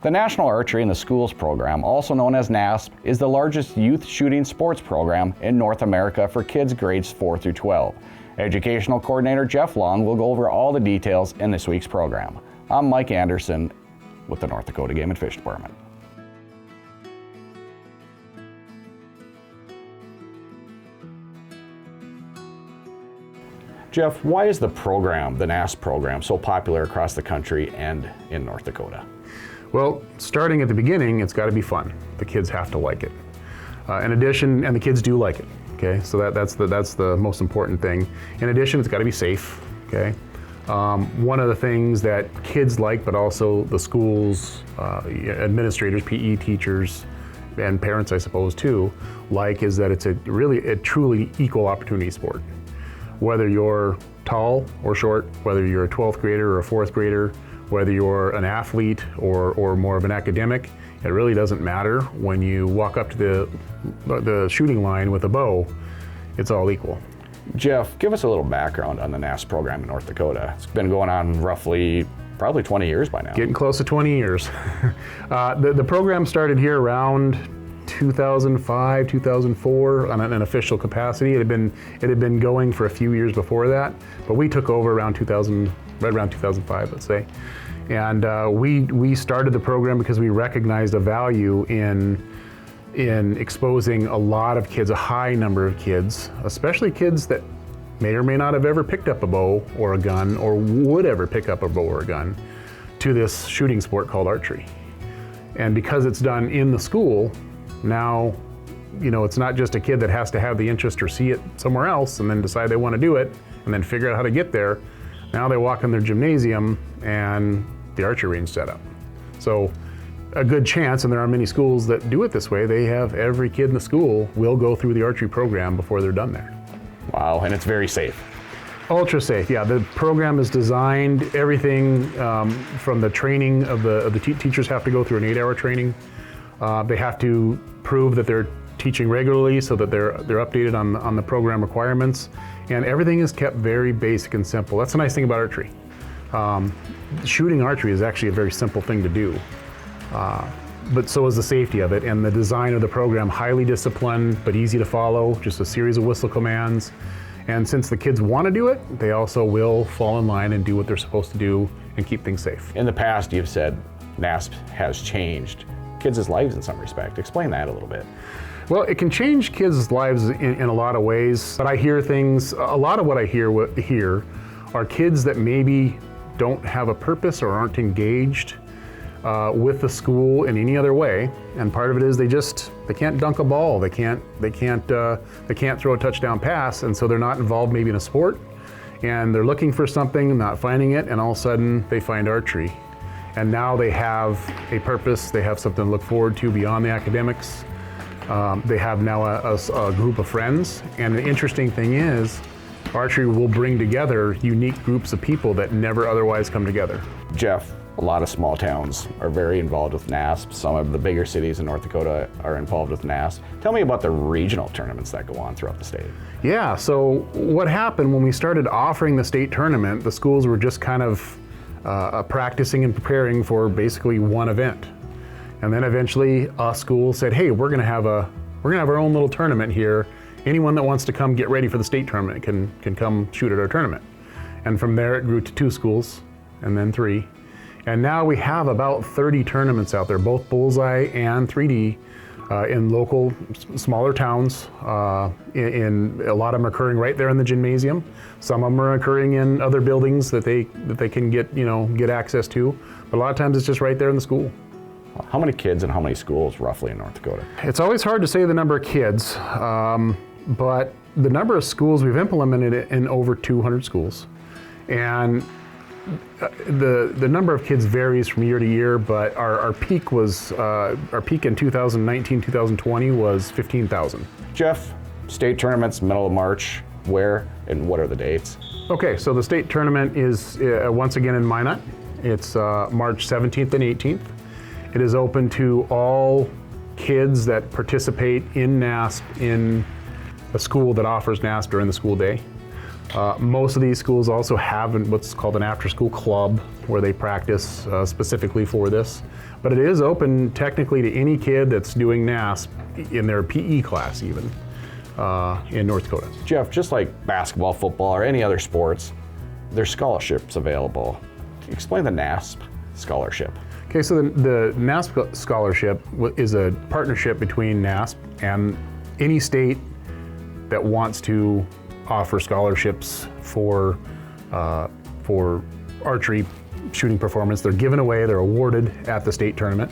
The National Archery in the Schools program, also known as NASP, is the largest youth shooting sports program in North America for kids grades 4 through 12. Educational Coordinator Jeff Long will go over all the details in this week's program. I'm Mike Anderson with the North Dakota Game and Fish Department. Jeff, why is the program, the NASP program, so popular across the country and in North Dakota? Well, starting at the beginning, it's got to be fun. The kids have to like it. In addition, and the kids do like it. Okay, so that's the most important thing. In addition, it's got to be safe. Okay, one of the things that kids like, but also the schools, administrators, PE teachers, and parents, I suppose too, like, is that it's a truly equal opportunity sport. Whether you're tall or short, whether you're a 12th grader or a 4th grader, whether you're an athlete or more of an academic, it really doesn't matter. When you walk up to the shooting line with a bow, it's all equal. Jeff, give us a little background on the NASP program in North Dakota. It's been going on probably 20 years by now. Getting close to 20 years. The program started here around 2005, 2004 on an official capacity. It had been going for a few years before that, but we took over around 2005, let's say. And we started the program because we recognized a value in exposing a lot of kids, a high number of kids, especially kids that may or may not have ever picked up a bow or a gun or would ever pick up a bow or a gun, to this shooting sport called archery. And because it's done in the school, now, it's not just a kid that has to have the interest or see it somewhere else and then decide they want to do it and then figure out how to get there. Now they walk in their gymnasium and the archery range set up. So a good chance, and there are many schools that do it this way, they have every kid in the school will go through the archery program before they're done there. Wow, and it's very safe. Ultra safe, yeah. The program is designed, everything from the training of the teachers have to go through an 8-hour training. They have to prove that they're teaching regularly so that they're updated on the program requirements, and everything is kept very basic and simple. That's the nice thing about archery. Shooting archery is actually a very simple thing to do, but so is the safety of it, and the design of the program, highly disciplined but easy to follow, just a series of whistle commands. And since the kids want to do it, they also will fall in line and do what they're supposed to do and keep things safe. In the past, you've said NASP has changed kids' lives in some respect. Explain that a little bit. Well, it can change kids' lives in a lot of ways, but I hear things, a lot of what I hear are kids that maybe don't have a purpose or aren't engaged with the school in any other way, and part of it is they can't dunk a ball, they can't throw a touchdown pass, and so they're not involved maybe in a sport, and they're looking for something, not finding it, and all of a sudden they find archery. And now they have a purpose, they have something to look forward to beyond the academics. They have now a group of friends, and the interesting thing is, archery will bring together unique groups of people that never otherwise come together. Jeff, a lot of small towns are very involved with NASP. Some of the bigger cities in North Dakota are involved with NASP. Tell me about the regional tournaments that go on throughout the state. Yeah, so what happened when we started offering the state tournament, the schools were just kind of practicing and preparing for basically one event. And then eventually a school said, hey, we're gonna have our own little tournament here. Anyone that wants to come get ready for the state tournament can come shoot at our tournament. And from there it grew to 2 schools, and then 3. And now we have about 30 tournaments out there, both bullseye and 3D, in local smaller towns. In a lot of them occurring right there in the gymnasium. Some of them are occurring in other buildings that they can get access to. But a lot of times it's just right there in the school. How many kids and how many schools roughly in North Dakota? It's always hard to say the number of kids, but the number of schools, we've implemented it in over 200 schools. And the number of kids varies from year to year, but our peak in 2019, 2020 was 15,000. Jeff, state tournament's middle of March. Where and what are the dates? Okay, so the state tournament is once again in Minot. It's March 17th and 18th. It is open to all kids that participate in NASP in a school that offers NASP during the school day. Most of these schools also have what's called an after-school club where they practice specifically for this. But it is open technically to any kid that's doing NASP in their PE class even in North Dakota. Jeff, just like basketball, football, or any other sports, there's scholarships available. Explain the NASP scholarship. Okay, so the NASP scholarship is a partnership between NASP and any state that wants to offer scholarships for archery shooting performance. They're given away, they're awarded at the state tournament.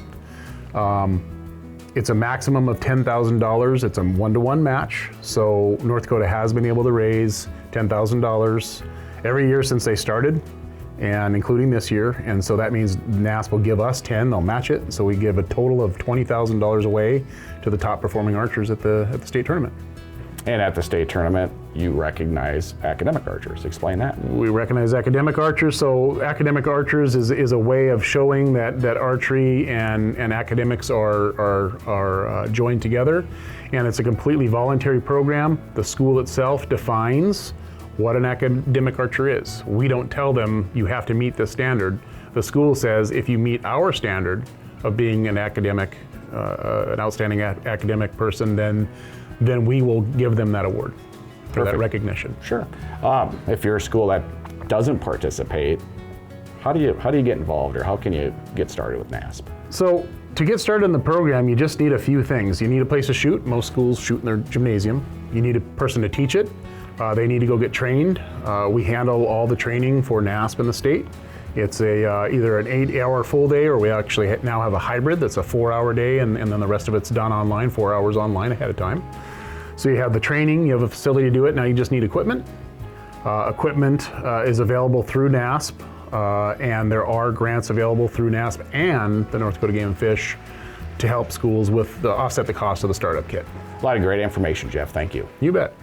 It's a maximum of $10,000. It's a one-to-one match. So North Dakota has been able to raise $10,000 every year since they started, and including this year. And so that means NASP will give us 10, they'll match it. So we give a total of $20,000 away to the top performing archers at the state tournament. And at the state tournament, you recognize academic archers. Explain that. We recognize academic archers. So academic archers is a way of showing that archery and academics are joined together. And it's a completely voluntary program. The school itself defines what an academic archer is. We don't tell them you have to meet this standard. The school says if you meet our standard of being an academic, an outstanding academic person, then we will give them that award for that recognition. Sure. If you're a school that doesn't participate, how do you get involved, or how can you get started with NASP? So to get started in the program, you just need a few things. You need a place to shoot. Most schools shoot in their gymnasium. You need a person to teach it. They need to go get trained. We handle all the training for NASP in the state. It's either an 8-hour full day, or we actually now have a hybrid that's a 4-hour day, and then the rest of it's done online, 4 hours online ahead of time. So you have the training, you have a facility to do it, now you just need equipment. Equipment is available through NASP, and there are grants available through NASP and the North Dakota Game and Fish to help schools with offset the cost of the startup kit. A lot of great information, Jeff. Thank you. You bet.